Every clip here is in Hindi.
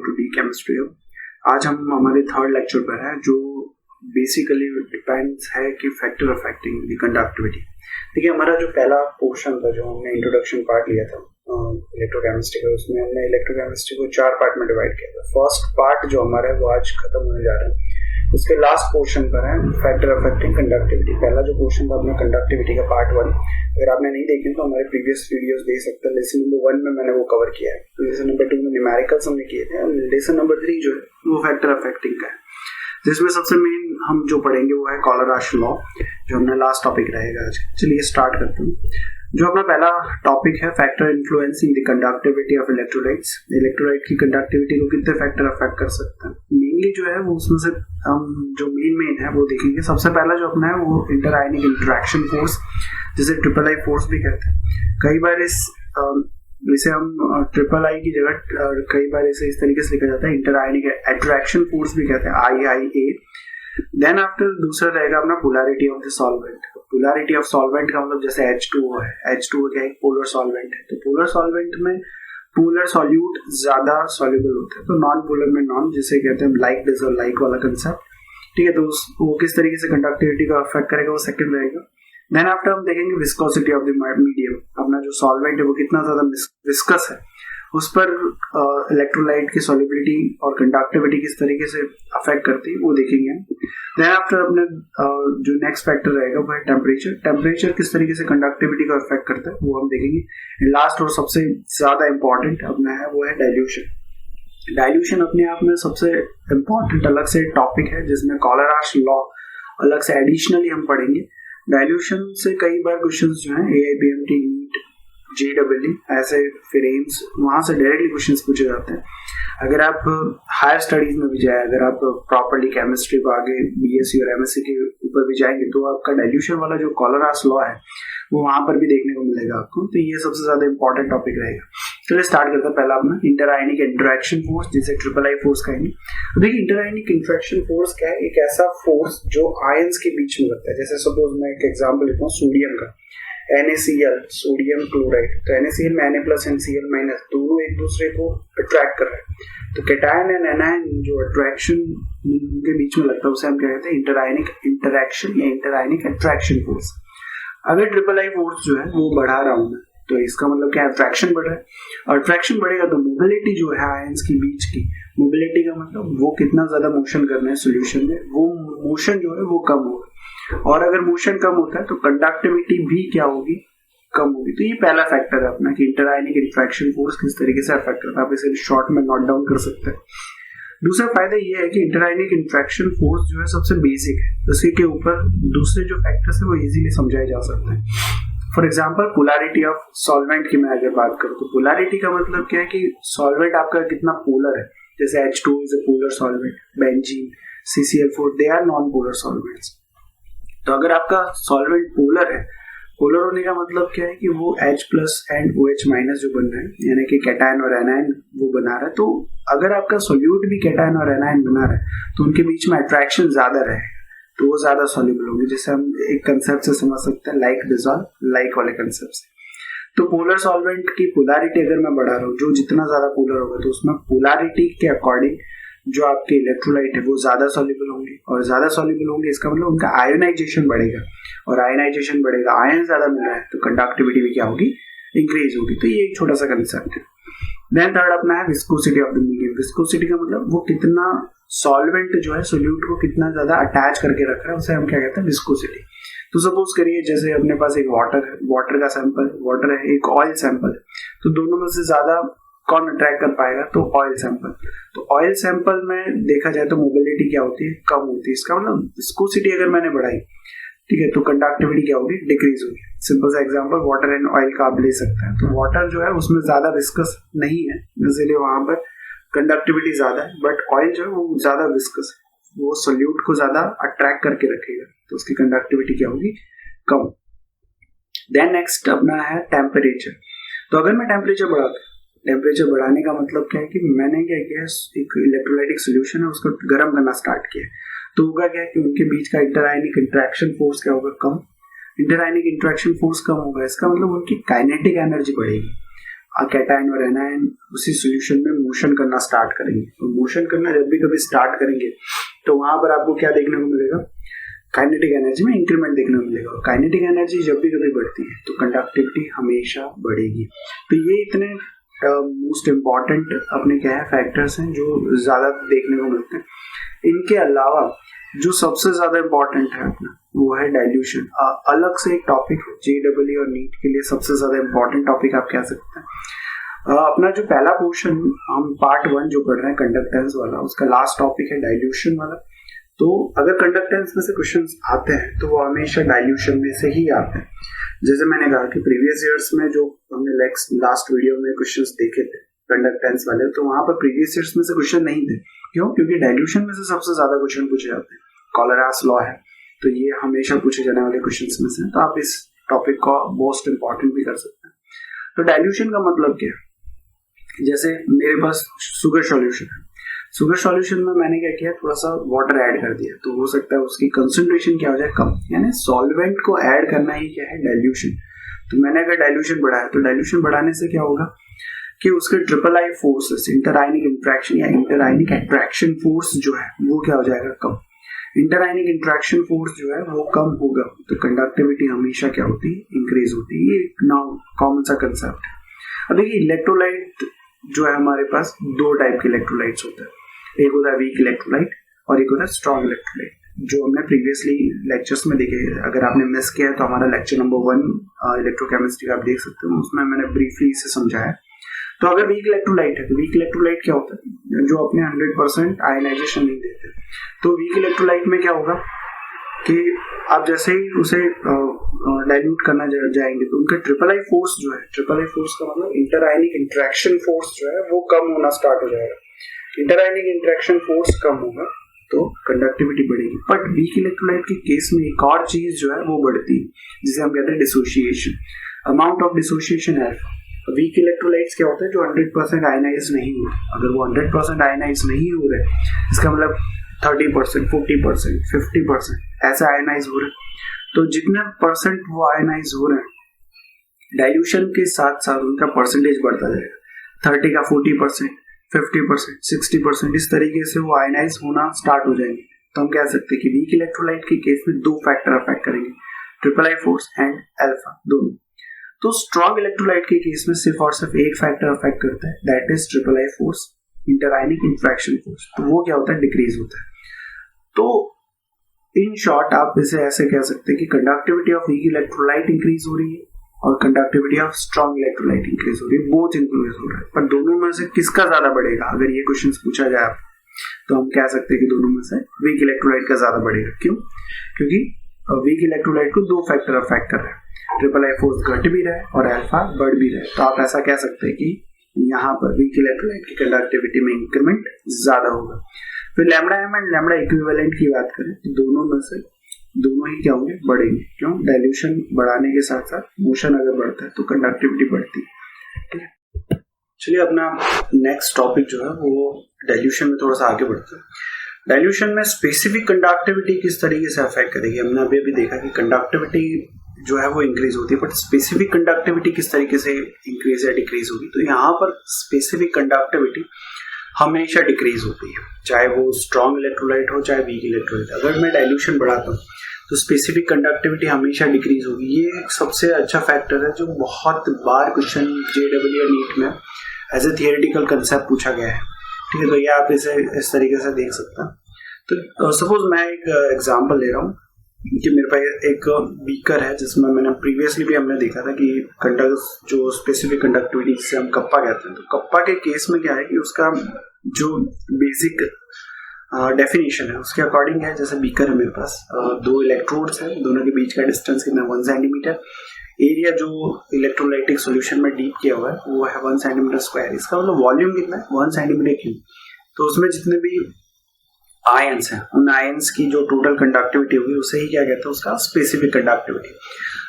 To D chemistry hub. आज हम हमारे थर्ड लेक्चर पर हैं जो बेसिकली डिपेंड्स है कि फैक्टर अफेक्टिंग द कंडक्टिविटी। देखिए हमारा जो पहला पोर्शन था जो हमने इंट्रोडक्शन पार्ट लिया था इलेक्ट्रोकेमिस्ट्री का, उसमें हमने इलेक्ट्रोकेमिस्ट्री को 4 पार्ट में डिवाइड किया था। फर्स्ट पार्ट जो हमारा है वो आज खत्म होने जा रहा है, उसके लास्ट पोर्शन पर है फैक्टर अफेक्टिंग कंडक्टिविटी। पहला जो पोर्शन था अपना कंडक्टिविटी का पार्ट 1, अगर आपने नहीं देखे तो हमारे प्रीवियस वीडियोस देख सकते हैं। लेसन नंबर 1 में मैंने वो कवर किया है, लेसन नंबर 2 में न्यूमेरिकल्स हमने किए थे, लेसन नंबर 3 जो है वो फैक्टर अफेक्टिंग का है, जिसमें सबसे मेन हम जो पढ़ेंगे वो है कॉलराश लॉ, जो हमने लास्ट टॉपिक रहेगा आज। चलिए स्टार्ट करते हैं। जो अपना पहला टॉपिक है factor influencing the conductivity of electrolytes. Electrolyte की कंडक्टिविटी को कितने फैक्टर अफेक्ट कर सकते हैं, मेनली जो है वो उसमें से हम जो मेन है वो देखेंगे। सबसे पहला जो अपना है वो इंटर आयनिक इंटरेक्शन फोर्स, जिसे ट्रिपल आई फोर्स भी कहते हैं। कई बार इसे हम ट्रिपल आई की जगह कई बार इसे इस तरीके से लिखा जाता है इंटर आयनिक अट्रैक्शन फोर्स भी कहते हैं, IIA। देन आफ्टर दूसरा रहेगा अपना polarity of the solvent. Polarity of solvent का मतलब जैसे H2O है, H2O क्या एक पोलर सॉल्वेंट है, तो पोलर सॉल्वेंट में पोलर सॉल्यूट ज्यादा सॉल्युबल होता है, तो नॉन पोलर में नॉन, जिसे कहते हैं लाइक डिसॉल्व लाइक वाला कंसेप्ट। ठीक है, तो वो किस तरीके से कंडक्टिविटी को अफेक्ट करेगा वो सेकंड रहेगा। देन आफ्टर हम देखेंगे विस्कोसिटी ऑफ द मीडियम। अपना जो सॉल्वेंट है वो कितना ज्यादा विस्कस है, उस पर इलेक्ट्रोलाइट की सॉल्युबिलिटी और कंडक्टिविटी किस तरीके से अफेक्ट करती है वो देखेंगे। देन आफ्टर अपने जो नेक्स्ट फैक्टर रहेगा वो है टेम्परेचर। टेम्परेचर किस तरीके से कंडक्टिविटी को अफेक्ट करता है वो हम देखेंगे। लास्ट और सबसे ज्यादा इंपॉर्टेंट अपना है वो है डाइल्यूशन। डाइल्यूशन अपने आप में सबसे इंपॉर्टेंट अलग से टॉपिक है, जिसमें कॉलराश लॉ अलग से एडिशनली हम पढ़ेंगे। डाइल्यूशन से कई बार क्वेश्चंस जो है AIPMT नीट JEE ऐसे फिर एम्स वहां से डायरेक्टली क्वेश्चंस पूछे जाते हैं। अगर आप हायर स्टडीज में भी जाए, अगर आप प्रॉपर्ली केमिस्ट्री को आगे BSc और MSc के ऊपर भी जाएंगे तो आपका डाइल्यूशन वाला जो कॉलराश लॉ है वो वहां पर भी देखने को मिलेगा आपको, तो ये सबसे ज्यादा इंपॉर्टेंट टॉपिक रहेगा। चलिए स्टार्ट करते हैं। पहला अपना इंटर आयनिक इंटरेक्शन फोर्स, जिसे ट्रिपल आई फोर्स कहेंगे। तो देखिए इंटर आयनिक इंटरेक्शन फोर्स क्या है, एक ऐसा फोर्स जो आयंस के बीच में लगता है। जैसे सपोज मैं एक एग्जांपल लेता हूँ सोडियम का, NaCl सोडियम क्लोराइड, तो NaCl में Na प्लस NCl माइनस दोनों एक दूसरे को अट्रैक्ट कर रहे हैं, तो कैटायन एंड एनायन जो अट्रैक्शन के बीच में लगता है उसे हम क्या कहते हैं इंटर आयनिक इंटरेक्शन या इंटर आयनिक अट्रैक्शन फोर्स। अगर ट्रिपल आई फोर्स जो है वो बढ़ा रहा हूं मैं, तो इसका मतलब क्या अट्रैक्शन बढ़ रहा है, और अट्रैक्शन बढ़ेगा तो मोबिलिटी जो है आयंस के बीच की, मोबिलिटी का मतलब वो कितना ज्यादा मोशन करना है सॉल्यूशन में, वो मोशन जो है वो कम होगा, और अगर मोशन कम होता है तो कंडक्टिविटी भी क्या होगी, कम होगी। तो ये पहला फैक्टर है अपना कि इंटर आयनिक इंटरेक्शन फोर्स किस तरीके से अफेक्ट करता है, आप इसे शॉर्ट में नोट डाउन कर सकते हैं। दूसरा फायदा ये है कि इंटर आयनिक इंटरेक्शन फोर्स जो है सबसे बेसिक है, उसी के ऊपर दूसरे जो फैक्टर्स है वो इजीली समझाए जा सकते हैं। For example polarity of solvent की मैं अगर बात करूँ तो पोलैरिटी का मतलब क्या है कि सॉल्वेंट आपका कितना पोलर है। जैसे H2 is a polar solvent, benzene, CCl4 they are non polar solvents. तो अगर आपका सॉल्वेंट पोलर है, पोलर होने का मतलब क्या है कि वो H plus and OH minus जो बन रहा है, यानी कि कैटायन और एनायन वो बना रहा है, तो अगर आपका सोल्यूट भी कैटायन और एनायन बना रहा है तो उनके बीच में अट्रैक्शन ज्यादा रहेगा, तो वो ज्यादा सॉल्युबल होंगे, जिसे हम एक कंसेप्ट से समझ सकते हैं लाइक डिसॉल्व लाइक वाले कंसेप्ट से। तो पोलर सॉल्वेंट की पोलैरिटी अगर मैं बढ़ा रहा हूँ, जो जितना ज्यादा पोलर होगा तो उसमें पोलैरिटी के अकॉर्डिंग जो आपके इलेक्ट्रोलाइट है वो ज्यादा सॉल्युबल होंगे, और ज्यादा सॉल्युबल होंगे इसका मतलब उनका आयोनाइजेशन बढ़ेगा, और आयोनाइजेशन बढ़ेगा, आयन ज्यादा मिल रहा है तो कंडक्टिविटी भी क्या होगी, इंक्रीज होगी। तो ये एक छोटा सा कंसेप्ट है। देन थर्ड अपना है viscosity of the medium. Viscosity का मतलब वो कितना सॉल्वेंट जो है सोल्यूट को कितना ज्यादा अटैच करके रख रहा है, उसे हम क्या कहते हैं विस्कोसिटी। तो सपोज करिए जैसे अपने पास एक वाटर का सैंपल, वाटर है, एक ऑयल सैंपल, तो दोनों में से ज्यादा कौन अट्रैक्ट कर पाएगा, तो ऑयल सैंपल। तो ऑयल सैंपल में देखा जाए तो मोबिलिटी क्या होती है, कम होती है। इसका मतलब विस्कोसिटी अगर मैंने बढ़ाई, ठीक है, तो कंडक्टिविटी क्या होगी, डिक्रीज होगी। सिंपल सा एग्जांपल वाटर एंड ऑयल का आप ले सकते हैं। तो वाटर जो है उसमें ज्यादा विस्कस नहीं है, इसलिए वहां पर कंडक्टिविटी ज्यादा है, बट ऑयल जो है वो ज्यादा विस्कस है, वो सोल्यूट को ज्यादा अट्रैक्ट करके रखेगा, तो उसकी कंडक्टिविटी क्या होगी, कम। देन नेक्स्ट अपना है टेम्परेचर। तो अगर मैं टेम्परेचर बढ़ाने का मतलब क्या है कि मैंने क्या किया, एक इलेक्ट्रोलाइटिक सोल्यूशन है उसको गर्म करना स्टार्ट किया, तो होगा क्या कि उनके बीच का इंटर आयनिक इंटरेक्शन फोर्स क्या होगा, कम। इंटर आयनिक इंटरेक्शन फोर्स कम होगा, इसका मतलब उनकी काइनेटिक एनर्जी बढ़ेगी। कैटायन और एनायन उसी सॉल्यूशन में मोशन करना स्टार्ट करेंगे। तो मोशन करना जब भी कभी स्टार्ट करेंगे तो वहां पर आपको क्या देखने को मिलेगा, काइनेटिक एनर्जी में इंक्रीमेंट देखने को मिलेगा। काइनेटिक एनर्जी जब भी कभी बढ़ती है तो कंडक्टिविटी हमेशा बढ़ेगी। तो ये इतने मोस्ट इम्पॉर्टेंट अपने क्या है फैक्टर्स हैं जो ज्यादा देखने को मिलते हैं। इनके अलावा जो सबसे ज्यादा इम्पोर्टेंट है अपना वो है डाइल्यूशन। अलग से एक टॉपिक JEE और नीट के लिए सबसे ज्यादा इम्पोर्टेंट टॉपिक आप कह सकते हैं। अपना जो पहला पोर्शन हम पार्ट 1 जो पढ़ रहे हैं कंडक्टेंस वाला, उसका लास्ट टॉपिक है डाइल्यूशन वाला। तो अगर कंडक्टेंस में से क्वेश्चंस आते हैं तो वो हमेशा डाइल्यूशन में से ही आते हैं। जैसे मैंने कहा कि प्रीवियस ईयर्स में जो हमने लास्ट वीडियो में क्वेश्चंस देखे थे कंडक्टेंस वाले, तो वहां पर प्रीवियस ईयर्स में से क्वेश्चन नहीं थे। क्यों? क्योंकि डाइल्यूशन में से सबसे ज्यादा क्वेश्चन पूछे जाते हैं। कॉलरास लॉ है तो ये हमेशा पूछे जाने वाले क्वेश्चंस में से, तो आप इस टॉपिक को मोस्ट इंपॉर्टेंट भी कर सकते हैं। तो डाइल्यूशन का मतलब क्या है? जैसे मेरे पास शुगर सॉल्यूशन है, शुगर सॉल्यूशन में मैंने क्या किया, थोड़ा सा वाटर ऐड कर दिया, तो हो सकता है उसकी कंसंट्रेशन क्या हो जाए, कम। यानी सॉल्वेंट को ऐड करना ही क्या है, डाइल्यूशन। तो मैंने अगर डाइल्यूशन बढ़ाया तो डाइल्यूशन बढ़ाने से क्या होगा कि उसके ट्रिपल आई फोर्सेस, इंटरआयनिक इंट्रैक्शन या इंटरआयनिक अट्रैक्शन फोर्स जो है वो क्या हो जाएगा, कम। इंटरआयनिक इंट्रैक्शन फोर्स जो है वो कम होगा तो कंडक्टिविटी हमेशा क्या होती है, इंक्रीज होती है। ये नाउ कॉमन सा कंसेप्ट है। अब देखिए इलेक्ट्रोलाइट जो है हमारे पास दो टाइप के इलेक्ट्रोलाइट्स होते हैं, एक होता है वीक इलेक्ट्रोलाइट और एक होता है स्ट्रॉन्ग इलेक्ट्रोलाइट, जो हमने प्रीवियसली लेक्चर्स में देखे। अगर आपने मिस किया है तो हमारा लेक्चर नंबर 1 इलेक्ट्रोकेमिस्ट्री का आप देख सकते हो, उसमें मैंने ब्रीफली इसे समझाया। तो अगर वीक इलेक्ट्रोलाइट है तो वीक इलेक्ट्रोलाइट क्या होता है, जो अपने 100% आयनाइजेशन नहीं देते। तो वीक इलेक्ट्रोलाइट में क्या होगा कि आप जैसे ही उसे डाइल्यूट करना जाएंगे तो उनका ट्रिपल आई फोर्स जो है, ट्रिपल आई फोर्स का मतलब इंटरआयनिक इंट्रैक्शन फोर्स जो है वो कम होना स्टार्ट हो जाएगा। इंटरआयनिक इंट्रैक्शन फोर्स कम होगा तो कंडक्टिविटी बढ़ेगी। बट वीक इलेक्ट्रोलाइट के केस में एक और चीज जो है वो बढ़ती है, जिसे हम कहते हैं डिसोसिएशन, अमाउंट ऑफ डिसोसिएशन है। वीक इलेक्ट्रोलाइट्स क्या होता है, जो 100% आयनाइज नहीं हो रहे। अगर वो 100% आयनाइज नहीं हो रहे, इसका मतलब 30%, 40%, 50% ऐसा आयनाइज हो रहे, तो जितने परसेंट वो आयनाइज हो रहे हैं डाइल्यूशन के साथ साथ उनका परसेंटेज बढ़ता जाएगा। 30 का 40%, 50%, 60%, इस तरीके से वो आयनाइज होना स्टार्ट हो जाएंगे। तो हम कह सकते हैं कि वीक इलेक्ट्रोलाइट के केस में दो फैक्टर अफेक्ट करेंगे, triple I force and alpha दोनों। तो स्ट्रॉन्ग इलेक्ट्रोलाइट के केस में सिर्फ और सिर्फ एक फैक्टर अफेक्ट करता है, that is triple I force, interionic interaction force. तो वो क्या होता है, डिक्रीज होता है। तो इन शॉर्ट आप इसे ऐसे कह सकते हैं कि conductivity of weak electrolyte increase हो रही है और conductivity of strong electrolyte increase हो रही है, बोथ इंक्रीज हो रहा है। पर दोनों में से किसका ज्यादा बढ़ेगा, अगर ये क्वेश्चन पूछा जाए आप, तो हम कह सकते हैं कि दोनों में से वीक इलेक्ट्रोलाइट का ज्यादा बढ़ेगा। क्यों? क्योंकि वीक इलेक्ट्रोलाइट को दो फैक्टर अफेक्ट कर रहे हैं, ट्रिपल आई फोर्स घट भी रहा है और अल्फा बढ़ भी रहा है। तो आप ऐसा कह सकते हैं कि यहाँ पर वीक इलेक्ट्रोलाइट की कंडक्टिविटी में इंक्रीमेंट ज्यादा होगा। फिर lambda M and lambda equivalent की बात करें तो दोनों में से दोनों ही क्या होंगे, बढ़ेंगे। क्यों? डाइल्यूशन बढ़ाने के साथ साथ मोशन अगर बढ़ता है तो कंडक्टिविटी बढ़ती है। ठीक है, चलिए अपना नेक्स्ट टॉपिक जो है वो डाइल्यूशन में थोड़ा सा आगे बढ़ता है। डाइल्यूशन में स्पेसिफिक कंडक्टिविटी किस तरीके से अफेक्ट करेगी। हमने अभी देखा कि कंडक्टिविटी जो है वो इंक्रीज होती है, बट स्पेसिफिक कंडक्टिविटी किस तरीके से इंक्रीज या डिक्रीज होगी। तो यहाँ पर स्पेसिफिक कंडक्टिविटी हमेशा डिक्रीज होती है, चाहे वो स्ट्रॉन्ग इलेक्ट्रोलाइट हो चाहे वीक इलेक्ट्रोलाइट। अगर मैं डाइल्यूशन बढ़ाता हूँ तो स्पेसिफिक कंडक्टिविटी हमेशा डिक्रीज होगी। ये एक सबसे अच्छा फैक्टर है जो बहुत बार क्वेश्चन JEE और नीट में एज ए थियोरेटिकल कंसेप्ट पूछा गया है। ठीक है, तो ये आप इसे इस तरीके से देख सकते हैं। तो सपोज मैं एक एग्जांपल ले रहा हूँ कि मेरे पास एक बीकर है जिसमें मैंने प्रीवियसली भी हमने देखा था कि जो स्पेसिफिक कंडक्टिविटी जिसे हम कप्पा कहते हैं, तो कप्पा के केस में क्या है कि उसका जो बेसिक डेफिनेशन है उसके अकॉर्डिंग है। जैसे बीकर है मेरे पास, दो इलेक्ट्रोड्स हैं, दोनों के बीच का डिस्टेंस कितना, 1 सेंटीमीटर। एरिया जो इलेक्ट्रोलाइटिक सॉल्यूशन में डीप किया हुआ है वो है 1 सेंटीमीटर स्क्वायर। इसका मतलब वॉल्यूम कितना है, 1 सेंटीमीटर क्यूब। तो उसमें जितने भी आयंस हैं उन आयंस की जो टोटल कंडक्टिविटी होगी उसे ही क्या कहते हैं, उसका स्पेसिफिक कंडक्टिविटी।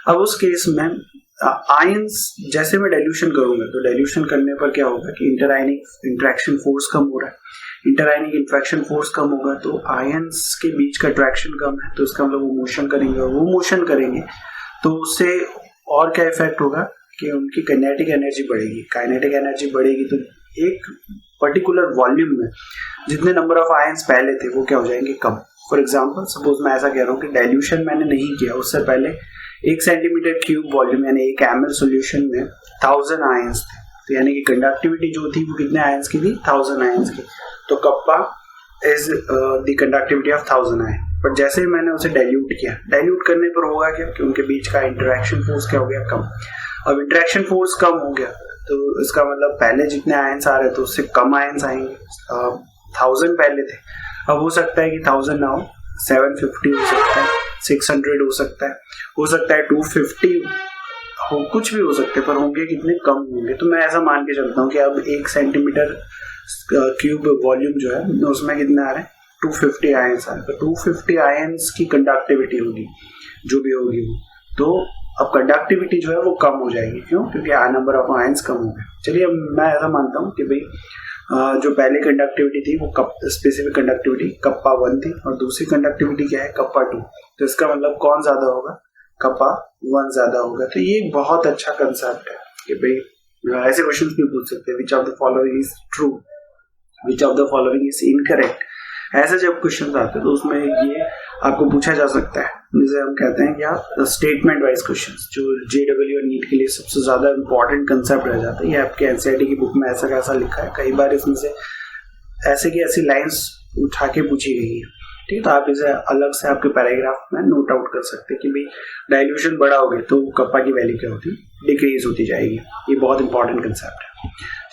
अब उस केस में आयंस जैसे मैं डाइल्यूशन करूंगा तो डाइल्यूशन करने पर क्या होगा कि इंटरआयनिक इंट्रैक्शन फोर्स कम हो रहा है। इंटरआयनिक इंट्रैक्शन फोर्स कम होगा तो आयंस के बीच का अट्रैक्शन कम है, तो इसका मतलब वो मोशन करेंगे, और वो मोशन करेंगे तो उससे और क्या इफेक्ट होगा कि उनकी काइनेटिक एनर्जी बढ़ेगी। काइनेटिक एनर्जी बढ़ेगी तो एक पर्टिकुलर वॉल्यूम में जितने नंबर ऑफ आयंस पहले थे वो क्या हो जाएंगे, कम। फॉर एग्जाम्पल सपोज मैं ऐसा कह रहा हूँ कि डाइल्यूशन मैंने नहीं किया, उससे पहले 1 सेंटीमीटर क्यूब वॉल्यूम यानी 1 ml सोल्यूशन में 1000 आयंस थे, तो यानी कि कंडक्टिविटी जो थी वो कितने आयंस की थी, 1000 आयंस की। तो kappa is the conductivity of 1000 ion. But जैसे ही मैंने उसे डाइल्यूट किया, डाइल्यूट करने पर होगा क्या कि उनके बीच का इंटरेक्शन फोर्स क्या हो गया, कम। अब इंटरेक्शन फोर्स कम हो गया तो इसका मतलब पहले जितने आयंस आ रहे थे उससे कम आयंस आएंगे। 1000 पहले थे, अब हो सकता है कि 1000 ना हो, 750 हो सकता है, 600 हो सकता है 250 हो, कुछ भी हो सकते हैं, पर होंगे कितने, कम होंगे। तो मैं ऐसा मान के चलता हूँ कि अब 1 सेंटीमीटर क्यूब वॉल्यूम जो है उसमें कितने आ रहे हैं, 250 आयंस आ रहे हैं। तो 250 आयंस की कंडक्टिविटी होगी जो भी होगी वो, तो अब कंडक्टिविटी जो है वो कम हो जाएगी। क्यों? क्योंकि नंबर ऑफ आयंस कम हो गए। चलिए अब मैं ऐसा मानता हूँ कि भाई जो पहले कंडक्टिविटी थी वो स्पेसिफिक कंडक्टिविटी कप्पा 1 थी और दूसरी कंडक्टिविटी क्या है, कप्पा 2। तो इसका मतलब कौन ज्यादा होगा, कप्पा 1 ज्यादा होगा। तो ये बहुत अच्छा कंसेप्ट है कि भाई ऐसे क्वेश्चन भी पूछ सकते हैं, which of the following is true, which of the following is incorrect. ऐसे जब क्वेश्चन आते हैं तो उसमें ये आपको पूछा जा सकता है, जिसे हम कहते हैं क्या, स्टेटमेंट वाइज क्वेश्चंस, जो JEE और नीट के लिए सबसे ज्यादा इंपॉर्टेंट कंसेप्ट रह जाता है। ये आपके NCERT की बुक में ऐसा कैसा लिखा है, कई बार इसमें से ऐसे की ऐसी लाइंस उठा के पूछी गई है, ठीक है। तो आप इसे अलग से आपके पैराग्राफ में नोट आउट कर सकते हैं कि भाई डाइल्यूशन बड़ा हो गया तो कप्पा की वैल्यू क्या होती है, डिक्रीज होती जाएगी। ये बहुत इंपॉर्टेंट कंसेप्ट है।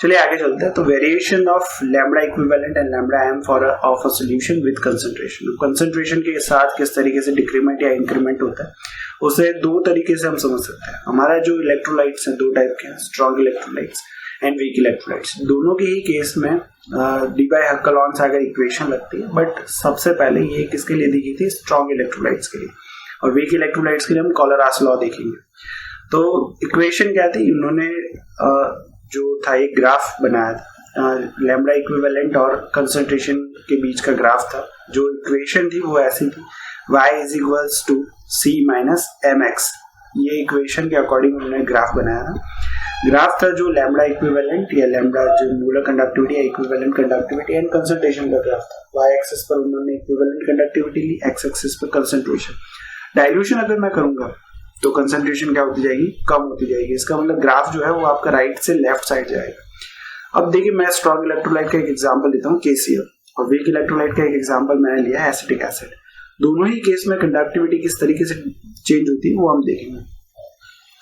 चलिए आगे चलते हैं। तो variation of lambda equivalent and lambda M for of a solution with concentration. Concentration के साथ किस तरीके से डिक्रीमेंट या इंक्रीमेंट होता है उसे 2 तरीके से हम समझ सकते हैं। हमारा जो इलेक्ट्रोलाइट्स हैं 2 टाइप के हैं, strong electrolytes and weak electrolytes. दोनों के ही केस में डी बाई हक्केलॉन से अगर इक्वेशन लगती है, बट सबसे पहले ये किसके लिए दी गई थी, स्ट्रॉन्ग इलेक्ट्रोलाइट्स के लिए, और वीक इलेक्ट्रोलाइट्स के लिए हम कॉलरास लॉ देखेंगे। तो इक्वेशन क्या थी, उन्होंने जो था एक ग्राफ बनाया था, लैम्बडा इक्विवेलेंट और कंसंट्रेशन के बीच का ग्राफ था। जो इक्वेशन थी वो ऐसी थी, y is equals to c minus mx। ये इक्वेशन के अकॉर्डिंग उन्होंने ग्राफ बनाया था। ग्राफ था जो लैम्बडा इक्विवेलेंट या लैम्बडा जो मोलर कंडक्टिविटी या इक्विवेलेंट कंडक्टिविटी एंड कंसंट्रेशन का ग्राफ था। y एक्सिस पर उन्होंने इक्विवेलेंट कंडक्टिविटी ली, x एक्सिस पर कंसंट्रेशन। डाइल्यूशन अगर मैं करूंगा तो कंसंट्रेशन क्या होती जाएगी, कम होती जाएगी। इसका मतलब ग्राफ जो है वो आपका राइट से लेफ्ट साइड जाएगा। अब देखिए मैं स्ट्रॉन्ग इलेक्ट्रोलाइट का एक एग्जांपल लेता हूँ KCl, और वीक इलेक्ट्रोलाइट का एक एग्जांपल मैंने लिया है एसिटिक एसिड। दोनों ही केस में कंडक्टिविटी किस तरीके से चेंज होती है वो हम देखेंगे।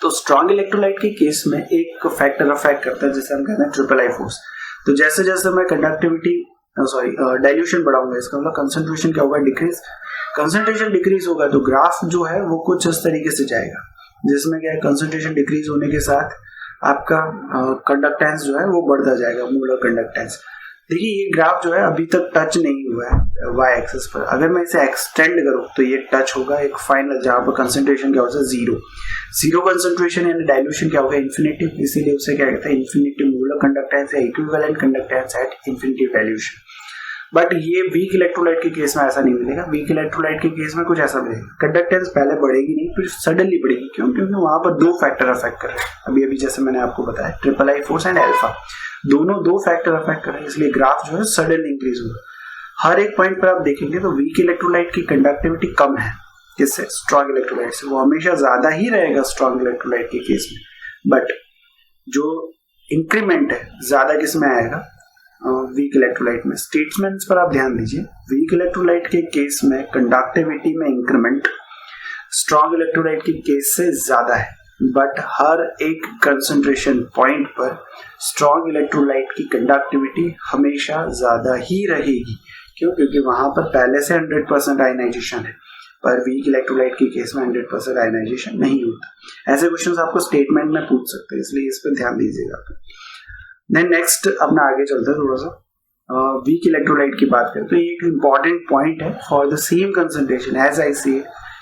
तो स्ट्रॉन्ग इलेक्ट्रोलाइट के केस में एक फैक्टर अफेक्ट करता है जिसे हम कहते हैं ट्रिपल आई फोर्स। तो जैसे जैसे मैं कंडक्टिविटी डाइल्यूशन बढ़ाऊंगा, इसका मतलब कंसंट्रेशन क्या होगा, डिक्रीज। कंसंट्रेशन डिक्रीज होगा तो ग्राफ जो है वो कुछ इस तरीके से जाएगा, जिसमें क्या है, कंसंट्रेशन डिक्रीज होने के साथ आपका कंडक्टेंस जो है वो बढ़ता जाएगा, मोलर कंडक्टेंस। देखिए ये ग्राफ जो है अभी तक टच नहीं हुआ है y एक्सिस पर। अगर मैं इसे एक्सटेंड करूं तो ये टच होगा एक फाइनल, जहां पर कंसंट्रेशन क्या होता है, जीरो कंसंट्रेशन यानी डाइल्यूशन क्या होगा, इन्फिनिटी। इसीलिए उसे क्या कहते हैं, इन्फिनिटी मोलर कंडक्टेंस या equivalent conductance at infinity dilution. But ये वीक इलेक्ट्रोलाइट के केस में ऐसा नहीं मिलेगा। वीक इलेक्ट्रोलाइट के केस में कुछ ऐसा मिलेगा, कंडक्टेंस पहले बढ़ेगी नहीं, फिर सडनली बढ़ेगी। क्यों? क्योंकि वहां पर 2 फैक्टर अफेक्ट कर रहे हैं। अभी अभी जैसे मैंने आपको बताया, triple I force and alpha, दोनों 2 फैक्टर अफेक्ट कर रहे हैं, इसलिए ग्राफ जो है सडनली इंक्रीज होगा। हर एक पॉइंट पर आप देखेंगे तो वीक इलेक्ट्रोलाइट की कंडक्टिविटी कम है किससे, स्ट्रॉन्ग इलेक्ट्रोलाइट से। वो हमेशा ज्यादा ही रहेगा स्ट्रॉन्ग इलेक्ट्रोलाइट के केस में, बट जो इंक्रीमेंट है ज्यादा किस में आएगा, वीक इलेक्ट्रोलाइट में। स्टेटमेंट्स पर आप ध्यान दीजिए, वीक इलेक्ट्रोलाइट के केस में कंडक्टिविटी में इंक्रीमेंट स्ट्रॉन्ग इलेक्ट्रोलाइट के केस से ज्यादा है, बट हर एक कंसंट्रेशन पॉइंट पर स्ट्रॉन्ग इलेक्ट्रोलाइट की कंडक्टिविटी हमेशा ज्यादा ही रहेगी। क्यों? क्योंकि वहां पर पहले से 100% आयनाइजेशन है, पर वीक इलेक्ट्रोलाइट के केस में 100% आयनाइजेशन नहीं होता। ऐसे क्वेश्चंस आपको स्टेटमेंट में पूछ सकते हैं, इसलिए इस पर ध्यान दीजिएगा। देन नेक्स्ट अपना आगे चलते हैं थोड़ा सा वीक इलेक्ट्रोलाइट की बात करें तो ये एक इम्पॉर्टेंट पॉइंट है for the same concentration as I see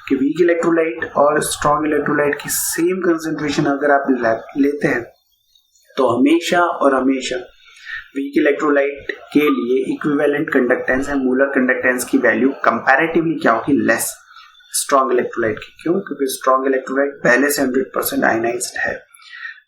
कि वीक इलेक्ट्रोलाइट और स्ट्रॉन्ग इलेक्ट्रोलाइट की सेम कंसंट्रेशन अगर आप लेते हैं तो हमेशा और हमेशा वीक इलेक्ट्रोलाइट के लिए equivalent conductance and molar conductance की वैल्यू कंपैरेटिवली क्या होगी, लेस स्ट्रॉन्ग इलेक्ट्रोलाइट की। क्यों? क्योंकि स्ट्रॉन्ग इलेक्ट्रोलाइट पहले से 100% आयनाइज्ड है।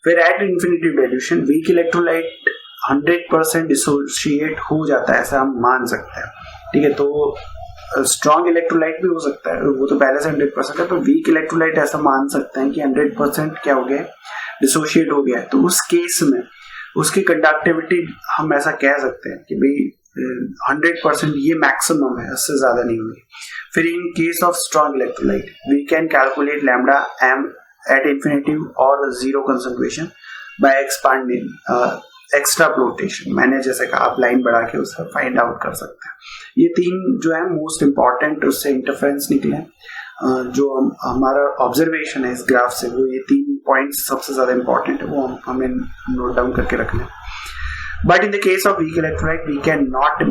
फिर eight infinity dilution weak electrolyte 100% dissociate हो जाता है, ऐसा हम मान सकते हैं, ठीक है। तो स्ट्रॉन्ग इलेक्ट्रोलाइट भी हो सकता है, वो तो पहले से 100% है, पर वीक इलेक्ट्रोलाइट ऐसा मान सकते हैं कि 100% क्या हो गया, डिसोशिएट हो गया है। तो उस केस में उसकी कंडक्टिविटी हम ऐसा कह सकते हैं कि भाई 100% ये मैक्सिमम है, उससे ज्यादा नहीं होगी। फिर in case of strong electrolyte we can calculate lambda M at infinity और zero concentration by expanding extrapolation. मैंने जैसे कहा आप लाइन बढ़ा के उससे फाइंड आउट कर सकते हैं। ये तीन जो है मोस्ट इम्पॉर्टेंट उससे इंटरफेरेंस निकले, जो हमारा ऑब्जर्वेशन है इस ग्राफ से, वो ये 3 पॉइंट्स सबसे ज्यादा इंपॉर्टेंट है, वो हमें नोट डाउन करके रखना है। But in the case of weak electrolyte, we cannot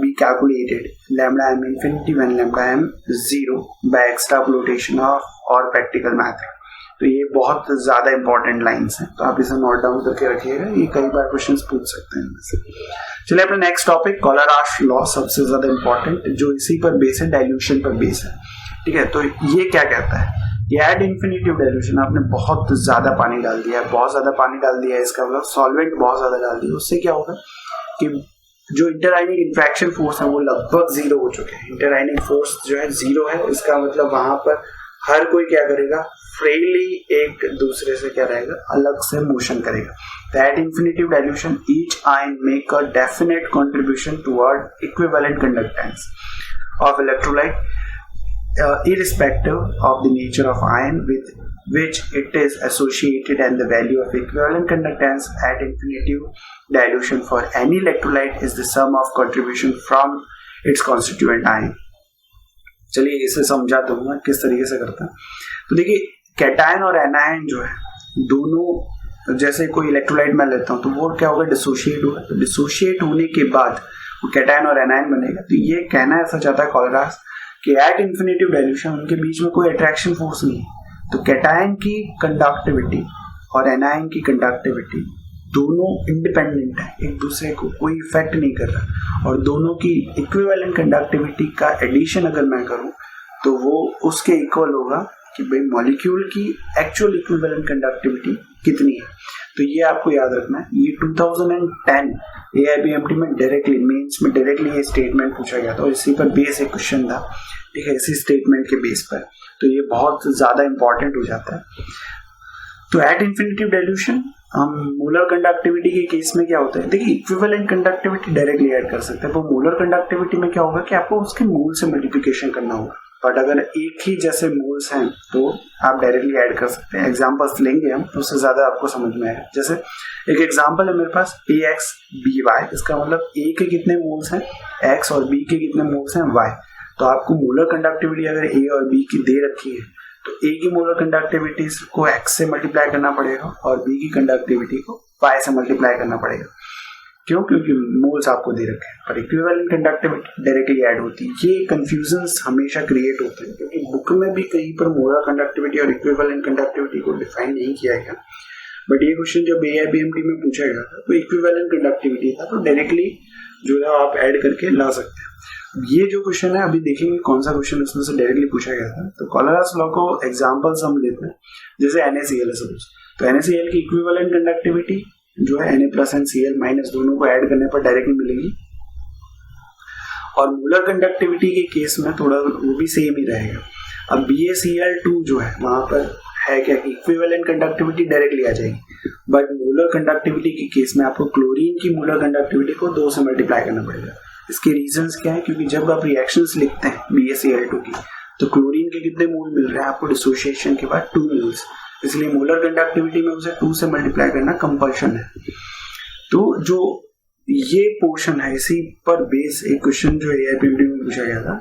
be calculated lambda m infinity when lambda m 0 by extrapolation of or practical method. तो ये बहुत ज्यादा इंपॉर्टेंट लाइंस हैं, तो आप इसे नोट डाउन करके रखिएगा, ये कई बार क्वेश्चंस पूछ सकते हैं इनमें से। चलिए अपना नेक्स्ट टॉपिक कॉलराश लॉ, सबसे ज्यादा इंपॉर्टेंट, जो इसी पर बेस है, डाइल्यूशन पर बेस है, ठीक है। तो ये क्या कहता है कि एट इन्फिनिटी डाइल्यूशन आपने बहुत ज्यादा पानी डाल दिया है, बहुत ज्यादा पानी डाल दिया है, इसका मतलब सॉल्वेंट बहुत ज्यादा डाल दिया, उससे क्या होगा कि जो इंटरआयनिक इंट्रैक्शन फोर्स है वो लगभग 0 हो चुके हैं। इंटरआयनिक फोर्स जो है 0 है, इसका मतलब वहां पर हर कोई क्या करेगा, फ्रीली एक दूसरे से क्या रहेगा, अलग से मोशन करेगा। Eight infinity dilution each ion make a definite contribution toward equivalent conductance of electrolyte irrespective of the nature of ion with which it is associated, and the value of equivalent conductance at infinity dilution for any electrolyte is the sum of contribution from its constituent ion. चलिए इसे समझा दूंगा किस तरीके से करता है। तो देखिए कैटायन और एनायन जो है दोनों, जैसे कोई इलेक्ट्रोलाइट मैं लेता हूँ तो वो क्या होगा, डिसोशिएट होगा। तो डिसोशिएट होने के बाद वो कैटायन और एनायन बनेगा। तो ये कहना ऐसा चाहता है कॉलरास कि एट इन्फिनिटी डाइल्यूशन उनके बीच में कोई अट्रैक्शन फोर्स नहीं है। तो कैटायन की कंडक्टिविटी और एनायन की कंडक्टिविटी दोनों इंडिपेंडेंट है, एक दूसरे को कोई इफेक्ट नहीं कर रहा, और दोनों की इक्विवेलेंट कंडक्टिविटी का एडिशन अगर मैं करूं तो वो उसके इक्वल होगा कि भाई मॉलिक्यूल की एक्चुअल इक्विवेलेंट कंडक्टिविटी कितनी है। तो ये आपको याद रखना है। ये 2010 AIBMT में डायरेक्टली मेंस में डायरेक्टली ये स्टेटमेंट पूछा गया था और इसी पर बेस एक क्वेश्चन था, ठीक है, इसी स्टेटमेंट के बेस पर। तो ये बहुत ज्यादा इंपॉर्टेंट हो जाता है। तो एट इन्फिनिटी डाइल्यूशन हम मोलर कंडक्टिविटी के केस में क्या होता है, देखिए इक्विवेलेंट कंडक्टिविटी डायरेक्टली ऐड कर सकते हैं, पर मोलर कंडक्टिविटी में क्या होगा कि आपको उसके मोल से मल्टीप्लिकेशन करना होगा। बट अगर एक ही जैसे मोल्स हैं तो आप डायरेक्टली ऐड कर सकते हैं। एग्जांपल्स लेंगे हम, उससे ज्यादा आपको समझ में आएगा। जैसे एक एग्जांपल है मेरे पास AX/BY, इसका मतलब A के कितने मोल्स हैं X और B के कितने मोल्स हैं Y। तो आपको मोलर कंडक्टिविटी अगर A और B की दे रखी है तो A की मोलर कंडक्टिविटी को X से मल्टीप्लाई करना पड़ेगा और B की कंडक्टिविटी को Y से मल्टीप्लाई करना पड़ेगा। क्यों? क्योंकि मोल्स आपको दे रखे हैं, पर इक्विवेलेंट कंडक्टिविटी डायरेक्टली ऐड होती है। ये कंफ्यूजन्स हमेशा क्रिएट होते हैं क्योंकि बुक में भी कहीं पर मोलर कंडक्टिविटी और इक्विवेलेंट कंडक्टिविटी को डिफाइन नहीं किया गया। बट ये क्वेश्चन जब AIBMT में पूछा गया था तो इक्विवेलेंट कंडक्टिविटी था, तो डायरेक्टली जो है आप ऐड करके ला सकते हैं। ये जो क्वेश्चन है अभी देखेंगे कौन सा क्वेश्चन उसमें से डायरेक्टली पूछा गया था। तो कॉलरास लॉ को एग्जांपल्स हम लेते हैं, जैसे NaCl है सपोज, तो NaCl की इक्विवेलेंट कंडक्टिविटी जो है Na+Cl- दोनों को ऐड करने पर डायरेक्टली मिलेगी। और मोलर कंडक्टिविटी के केस में थोड़ा वो भी सेम ही रहेगा। अब BaCl2 जो है वहां पर है क्या, इक्विवेलेंट कंडक्टिविटी डायरेक्टली आ जाएगी, बट मोलर कंडक्टिविटी के केस में आपको क्लोरीन की मोलर कंडक्टिविटी को 2 से मल्टीप्लाई करना पड़ेगा। इसके रीजंस क्या है, क्योंकि जब आप रिएक्शंस लिखते हैं BaCl2 की तो क्लोरीन के कितने मोल मिल रहे हैं आपको डिसोसिएशन के बाद 2 मोल्स, इसलिए मोलर कंडक्टिविटी में उसे 2 से मल्टीप्लाई करना कंपल्शन है। तो जो ये पोर्शन है इसी पर बेस एक क्वेश्चन जो AIBMT में पूछा गया था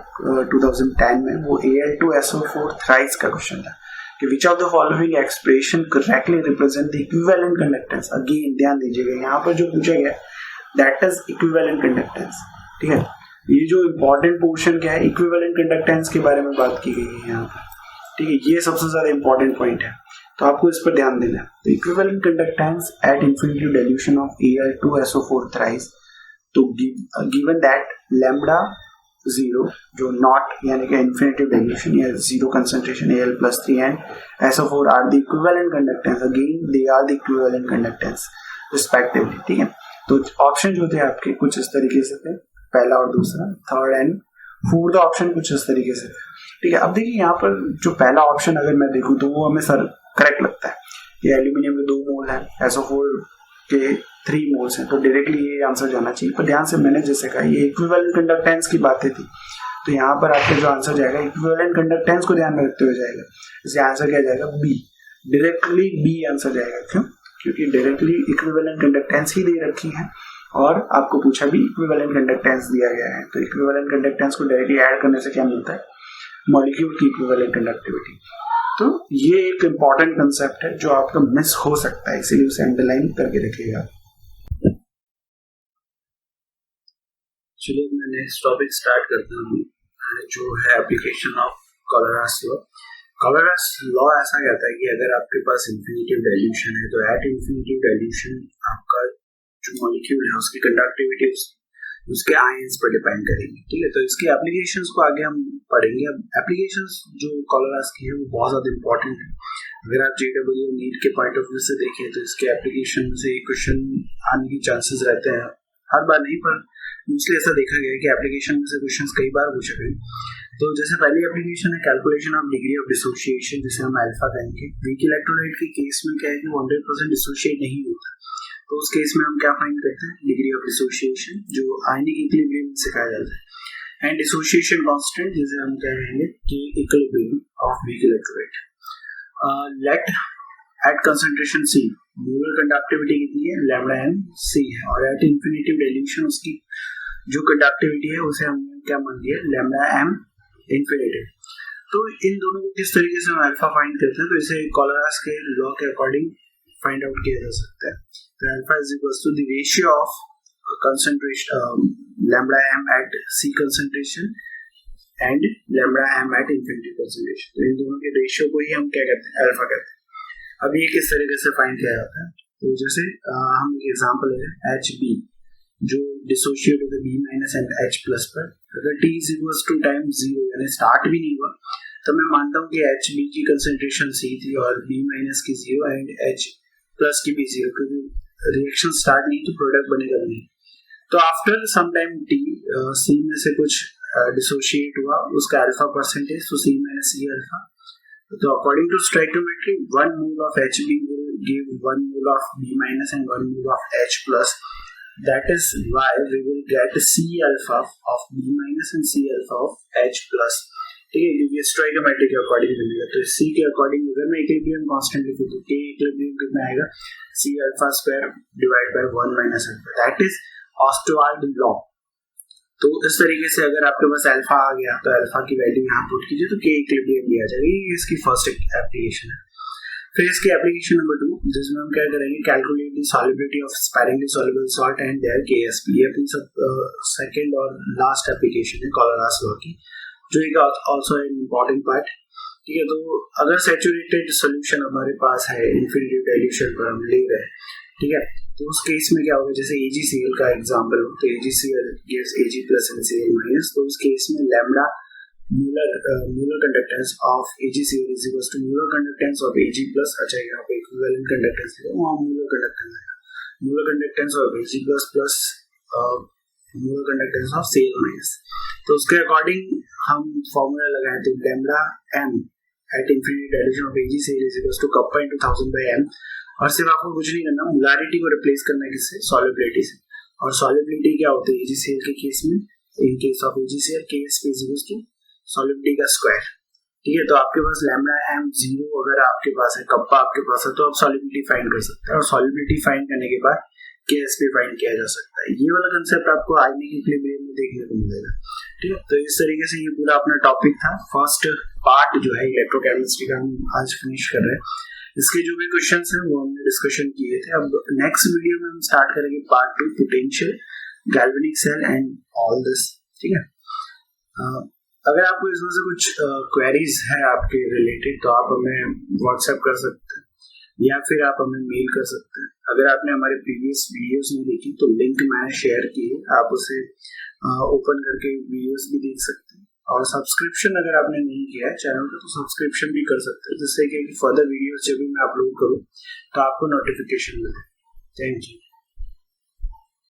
2010 में, वो Al2SO4 थ्राइस का क्वेश्चन था कि which of the following expression correctly represent the equivalent conductance. Again ध्यान दीजिएगा यहाँ पर जो पूछा गया दैट इज इक्विवेलेंट कंडक्टेंस, ठीक है। ये जो इंपॉर्टेंट पोर्शन क्या है, इक्विवेलेंट कंडक्टेंस के बारे में बात की गई है यहाँ पर, ठीक है। ये सबसे ज्यादा इंपॉर्टेंट पॉइंट है, तो आपको इस पर ध्यान देना है। तो equivalent conductance at infinity dilution of Al2SO4 thrice, तो गिवन दैट लैम्डा जीरो, जो नॉट यानी कि इन्फिनिटिव डाइल्यूशन या zero concentration Al+3 and SO4 are the equivalent conductance, again they are the equivalent conductance respectively, ठीक है। तो ऑप्शन जो थे आपके कुछ इस तरीके से थे, पहला और दूसरा, थर्ड एंड फोर्थ ऑप्शन कुछ इस तरीके से थे, ठीक है। अब देखिए यहाँ पर जो पहला ऑप्शन अगर मैं देखूँ तो वो हमें सर करेक्ट लगता है, ये एल्यूमिनियम के 2 मोल है, SO4 के 3 मोल्स हैं, तो डायरेक्टली ये आंसर जाना चाहिए। पर ध्यान से मैंने जैसे कहा ये इक्विवेलेंट कंडक्टेंस की बातें थी, तो यहाँ पर आपका जो आंसर जाएगा इक्विवेलेंट कंडक्टेंस को ध्यान में रखते हुए जाएगा, इसलिए आंसर क्या जाएगा बी, डायरेक्टली बी आंसर जाएगा। क्यों? क्योंकि डायरेक्टली इक्विवेलेंट कंडक्टेंस ही दे रखी है और आपको पूछा भी इक्विवेलेंट कंडक्टेंस दिया गया है, तो इक्विवेलेंट कंडक्टेंस को डायरेक्टली ऐड करने से क्या मिलता है, मॉलिक्यूल की इक्विवेलेंट कंडक्टिविटी। तो ये एक इम्पॉर्टेंट कंसेप्ट है जो आपका मिस हो सकता है, इसीलिए उसे अंडरलाइन करके रखिएगा। चलिए मैं नेक्स्ट टॉपिक स्टार्ट करता हूँ, जो है एप्लीकेशन ऑफ कॉलरास लॉ। कॉलरास लॉ ऐसा कहता है कि अगर आपके पास इन्फिनिटिव डाइल्यूशन है तो एट इन्फिनिटिव डाइल्यूशन आपका जो मॉलिक्यूल है उसकी कंडक्टिविटी उसके आयंस पर डिपेंड करेगी, ठीक है। तो इसकी एप्लीकेशंस को आगे हम पढ़ेंगे। अब एप्लीकेशंस जो कॉलरास की है वो बहुत ज़्यादा इंपॉर्टेंट है। अगर आप JEE नीट के पॉइंट ऑफ व्यू से देखें तो इसके एप्लीकेशन से क्वेश्चन आने की चांसेस रहते हैं, हर बार नहीं पर मोस्टली ऐसा देखा गया है कि एप्लीकेशन में से क्वेश्चन कई बार पूछे गए। तो जैसे पहली एप्लीकेशन है calculation of degree of dissociation, जिसे हम अल्फा कहेंगे। वीक इलेक्ट्रोलाइट के केस में क्या है कि 100% डिसोशिएट नहीं होता, तो उस केस में हम क्या फाइंड करते हैं, डिग्री ऑफ डिसोसिएशन, जो आयनिक इक्विलिब्रियम में सिखाया जाता है, एंड डिसोसिएशन कांस्टेंट, जिसे हम क्या कहेंगे कि equilibrium of weak electrolyte. Let at concentration C molar conductivity कितनी है, λmc है, और एट इंफिनिटिव डाइल्यूशन उसकी जो कंडक्टिविटी है उसे हम क्या मान दिया, λm इंफिनिटिव। तो इन दोनों को किस तरीके से हम अल्फा फाइंड करते हैं, तो इसे कॉलरास के लॉ के अकॉर्डिंग फाइंड आउट किया जा सकता है। तो alpha is equal to the ratio of concentration λm at C concentration and λm at infinity concentration, तो इन दोनों के रेशियो को ही हम क्या कहते हैं, अल्फा कहते हैं। अब ये किस तरीके से फाइंड किया जाता है, तो जैसे हम एक एग्जांपल है HB जो डिसोशिएट होता है B minus and H plus पर, अगर T is equal to time 0 यानी स्टार्ट भी नहीं हुआ, तो मैं मानता हूँ कि HB की कंसंट्रेशन C थी और B माइनस की 0 एंड H प्लस की भी 0, क्योंकि रिएक्शन स्टार्ट नहीं तो प्रोडक्ट बनेगा नहीं। तो after some time T C में से कुछ डिसोशिएट हुआ, उसका अल्फा परसेंटेज, तो C माइनस C अल्फा। तो according to stoichiometry 1 mole of HB will give 1 mole of B minus and 1 mole of H plus. That is why we will get C alpha of B minus and C alpha of H plus. ठीक है, क्योंकि स्टोइकियोमेट्री के अकॉर्डिंग मिलेगा। तो C के अकॉर्डिंग अगर मैं इक्विलिब्रियम कांस्टेंट लिखूं तो K इक्विलिब्रियम कितना आएगा, C alpha square divide by 1 minus alpha, that is Ostwald law. तो इस तरीके से अगर आपके पास अल्फा आ गया तो अल्फा की वैल्यू यहाँ पुट कीजिए तो K इक्विलिब्रियम भी आ जाएगी। ये इसकी फर्स्ट एप्लीकेशन है। फिर इसकी एप्लीकेशन नंबर 2, जिसमें हम क्या करेंगे, calculate the solubility of sparingly soluble salt and their KSP। ये अपनी सब सेकंड और लास्ट एप्लीकेशन है कॉलरास लॉ की, जो एक आल्सो एन इंपॉर्टेंट पार्ट। ठीक है, तो अगर सैचुरेटेड सॉल्यूशन हमारे पास है, इन्फिनिटिव डाइल्यूशन पर हम ले रहे हैं, ठीक है, तो उस केस में क्या होगा, जैसे AgCl का एग्जांपल हो, तो AgCl gives Ag plus and Cl minus, तो उस केस में lambda molar conductance of AgCl is equals to molar conductance of Ag plus, अच्छा यहाँ पे equivalent conductance है, वहाँ molar conductance है, molar conductance of Ag plus plus molar conductance of Cl minus। तो उसके अकॉर्डिंग हम फॉर्मूला लगाए तो lambda m at infinity dilution of AgCl is equals to kappa into 1000 by m, और सिर्फ आपको कुछ नहीं करना, मोलारिटी को रिप्लेस करना है किससे, सॉल्युबिलिटी से। और सॉल्युबिलिटी क्या होती है AgCl के केस में, इन case of AgCl KSP is equals to solubility का स्क्वायर। ठीक है, तो आपके पास लैम्डा m 0 अगर आपके पास है, कप्पा आपके पास है, तो आप सॉल्युबिलिटी फाइंड कर सकते हैं, और सॉल्युबिलिटी फाइंड करने के बाद KSP फाइंड किया जा सकता है। ये वाला कंसेप्ट आपको आयनिक इक्विलिब्रियम में देखने को मिलेगा। ठीक है, तो इस तरीके से ये पूरा अपना टॉपिक था। फर्स्ट पार्ट जो है इलेक्ट्रोकेमिस्ट्री का हम आज फिनिश कर रहे हैं। इसके जो भी क्वेश्चंस हैं वो हमने डिस्कशन किए थे। अब नेक्स्ट वीडियो में हम स्टार्ट करेंगे part 2, potential, galvanic cell and all this. ठीक है, अगर आपको इसमें से कुछ क्वेरीज है आपके रिलेटेड तो आप हमें व्हाट्सएप कर सकते हैं। या फिर आप हमें मेल कर सकते हैं। अगर आपने हमारे प्रीवियस वीडियोस नहीं देखी तो लिंक मैंने शेयर की है, आप उसे ओपन करके वीडियोस भी देख सकते हैं। और सब्सक्रिप्शन अगर आपने नहीं किया है चैनल का तो सब्सक्रिप्शन भी कर सकते हैं, जिससे कि फर्दर वीडियोस जब भी मैं अपलोड करूँ तो आपको नोटिफिकेशन मिले। Thank you.